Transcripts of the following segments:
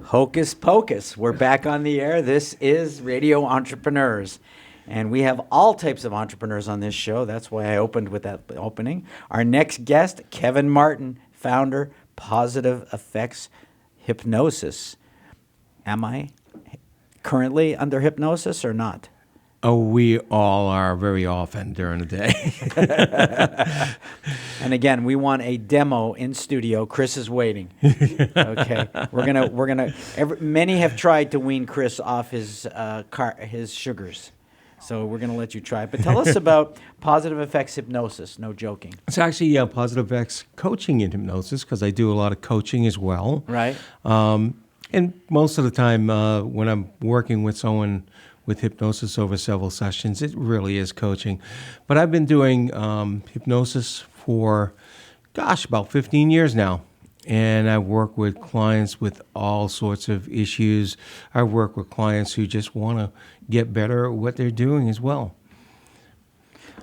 Hocus pocus. We're back on the air. This is Radio Entrepreneurs. And we have all types of entrepreneurs on this show. That's why I opened with that opening. Our next guest, Kevin Martin, founder, Positive Effects Hypnosis. Am I currently under hypnosis or not? Oh, we all are very often during the day. And again, we want a demo in studio. Chris is waiting. Okay, many have tried to wean Chris off his sugars, so we're gonna let you try it. But tell us about Positive Effects Hypnosis. No joking. It's actually Positive Effects Coaching in Hypnosis, because I do a lot of coaching as well. Right. And most of the time when I'm working with someone with hypnosis over several sessions, it really is coaching. But I've been doing hypnosis for, about 15 years now. And I work with clients with all sorts of issues. I work with clients who just want to get better at what they're doing as well.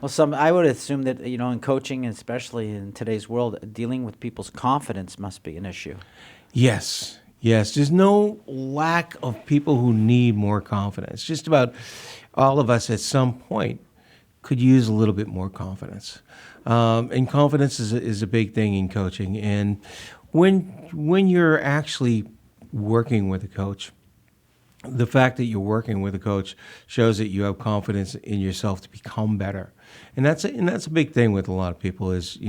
Well, I would assume that, in coaching, especially in today's world, dealing with people's confidence must be an issue. Yes. There's no lack of people who need more confidence. Just about all of us at some point could use a little bit more confidence. And confidence is a big thing in coaching. And when you're actually working with a coach, the fact that you're working with a coach shows that you have confidence in yourself to become better. And that's a big thing with a lot of people is,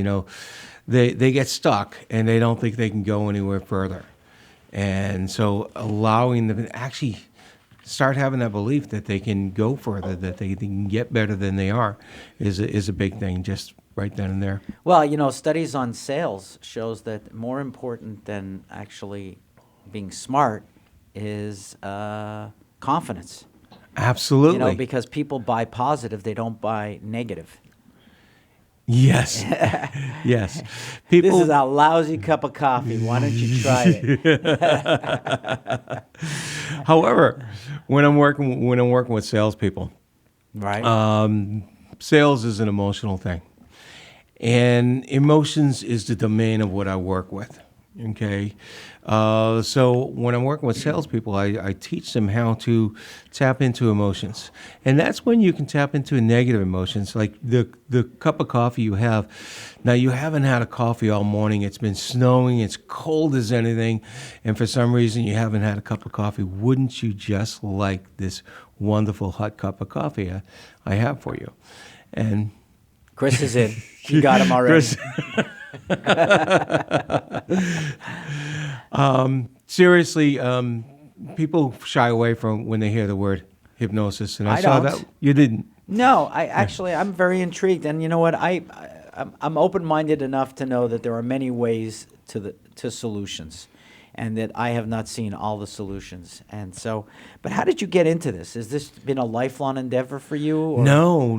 they get stuck and they don't think they can go anywhere further. And so allowing them to actually start having that belief that they can go further, that they can get better than they are, is a big thing, just right then and there. Well, studies on sales shows that more important than actually being smart is confidence. Absolutely. Because people buy positive, they don't buy negative. Yes. Yes. People, this is a lousy cup of coffee. Why don't you try it? However, when I'm working with salespeople, right? Sales is an emotional thing, and emotions is the domain of what I work with. Okay, so when I'm working with salespeople, I teach them how to tap into emotions, and that's when you can tap into negative emotions, like the cup of coffee you have. Now, you haven't had a coffee all morning. It's been snowing. It's cold as anything, and for some reason you haven't had a cup of coffee. Wouldn't you just like this wonderful hot cup of coffee I have for you? And Chris is in. You got him already. Seriously, people shy away from when they hear the word hypnosis, and I saw don't. that you didn't. No, I'm very intrigued, and you know what? I'm open-minded enough to know that there are many ways to solutions, and that I have not seen all the solutions. And so, but how did you get into this? Has this been a lifelong endeavor for you? Or? No,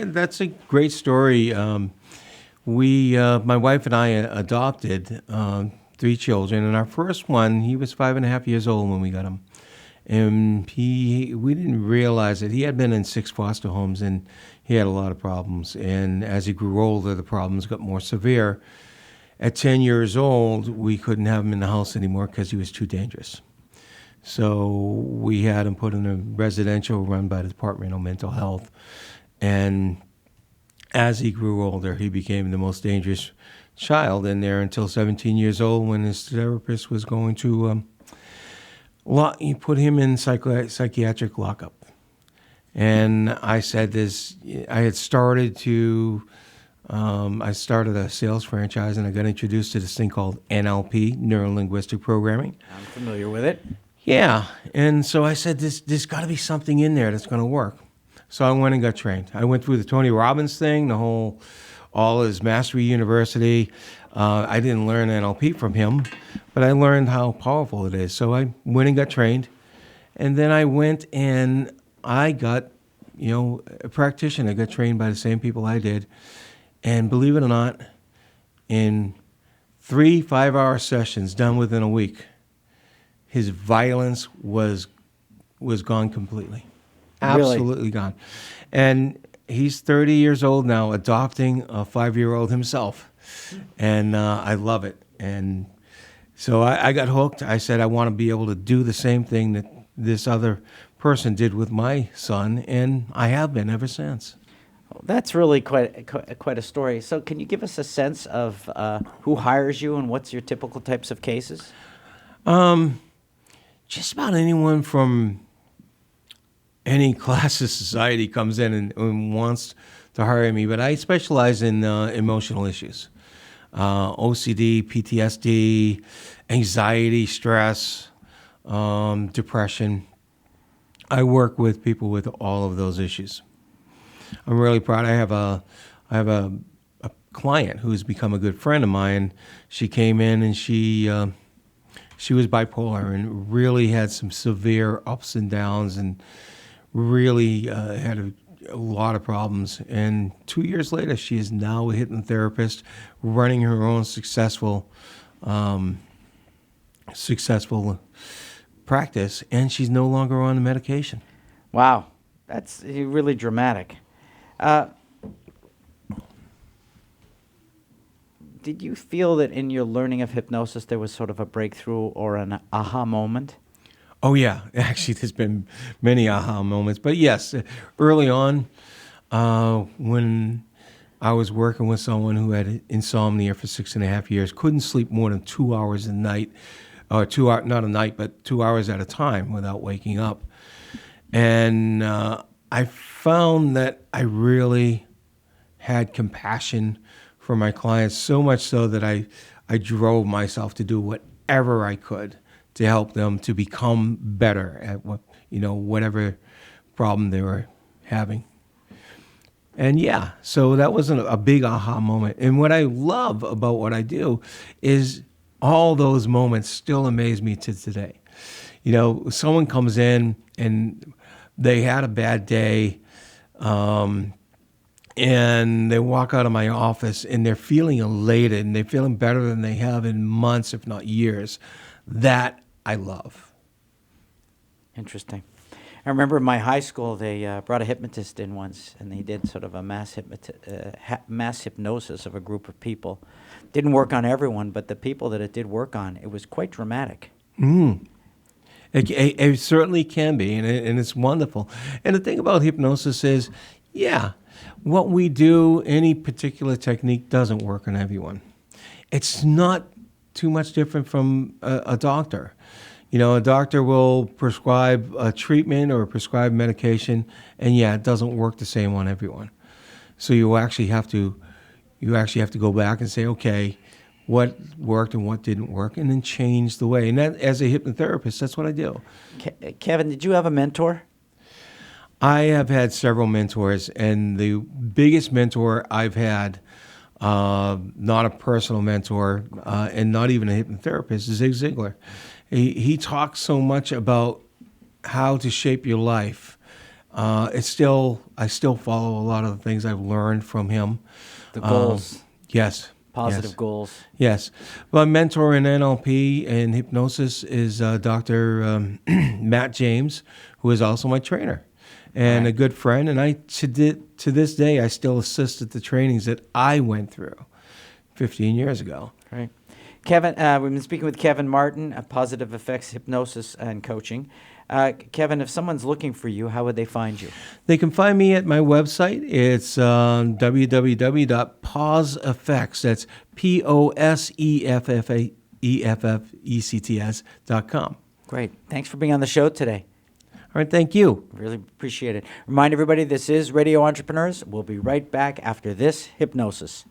that's a great story. My wife and I adopted 3 children, and our first one, he was 5.5 years old when we got him. And we didn't realize that he had been in 6 foster homes, and he had a lot of problems. And as he grew older, the problems got more severe. At 10 years old, we couldn't have him in the house anymore because he was too dangerous. So we had him put in a residential run by the Department of Mental Health. And as he grew older, he became the most dangerous child in there until 17 years old, when his therapist was going to he put him in psychiatric lockup. And I said this, I had started I started a sales franchise, and I got introduced to this thing called NLP, Neuro-Linguistic Programming. I'm familiar with it. Yeah, and so I said, there's got to be something in there that's going to work. So I went and got trained. I went through the Tony Robbins thing, all his Mastery University. I didn't learn NLP from him, but I learned how powerful it is. So I went and got trained, and then I went and I got, a practitioner. I got trained by the same people I did, and believe it or not, in 3 5-hour sessions done within a week, his violence was gone completely. Absolutely Really? Gone. And he's 30 years old now, adopting a 5-year-old himself. And I love it. And So I got hooked. I said I want to be able to do the same thing that this other person did with my son, and I have been ever since. Well, that's really quite a story. So can you give us a sense of who hires you and what's your typical types of cases? Just about anyone from any class of society comes in and wants to hire me, but I specialize in emotional issues. OCD, PTSD, anxiety, stress, depression. I work with people with all of those issues. I'm really proud. I have a client who's become a good friend of mine. She came in and she was bipolar and really had some severe ups and downs and really had a lot of problems. And 2 years later, she is now a hypnotherapist, running her own successful practice, and she's no longer on the medication. Wow, that's really dramatic. Did you feel that in your learning of hypnosis there was sort of a breakthrough or an aha moment? Oh, yeah. Actually, there's been many aha moments. But yes, early on, when I was working with someone who had insomnia for 6.5 years, couldn't sleep more than 2 hours a night, or 2 hours, not a night, but 2 hours at a time without waking up. And I found that I really had compassion for my clients, so much so that I drove myself to do whatever I could to help them to become better at whatever problem they were having. And yeah, so that was a big aha moment. And what I love about what I do is all those moments still amaze me to today. You know, someone comes in and they had a bad day, and they walk out of my office and they're feeling elated and they're feeling better than they have in months, if not years. That I love. Interesting. I remember in my high school, they brought a hypnotist in once, and they did sort of a mass hypnosis of a group of people. Didn't work on everyone, but the people that it did work on, it was quite dramatic. It certainly can be, and it's wonderful. And the thing about hypnosis is, yeah, what we do, any particular technique doesn't work on everyone. It's not too much different from a doctor. You know, a doctor will prescribe a treatment or prescribe medication, and yeah, it doesn't work the same on everyone. So you actually have to go back and say, okay, what worked and what didn't work, and then change the way. And that, as a hypnotherapist, that's what I do. Kevin, did you have a mentor? I have had several mentors, and the biggest mentor I've had, not a personal mentor, and not even a hypnotherapist, is Zig Ziglar. He talks so much about how to shape your life. I still follow a lot of the things I've learned from him. The goals. Yes. Positive goals. Yes. My mentor in NLP and hypnosis is Dr. Matt James, who is also my trainer and a good friend. And to this day, I still assist at the trainings that I went through 15 years ago. Right. Kevin, we've been speaking with Kevin Martin, Positive Effects Hypnosis and Coaching. Kevin, if someone's looking for you, how would they find you? They can find me at my website. It's www.poseffects. That's POSEFFECTS.com. Great. Thanks for being on the show today. All right, thank you. Really appreciate it. Remind everybody, this is Radio Entrepreneurs. We'll be right back after this hypnosis.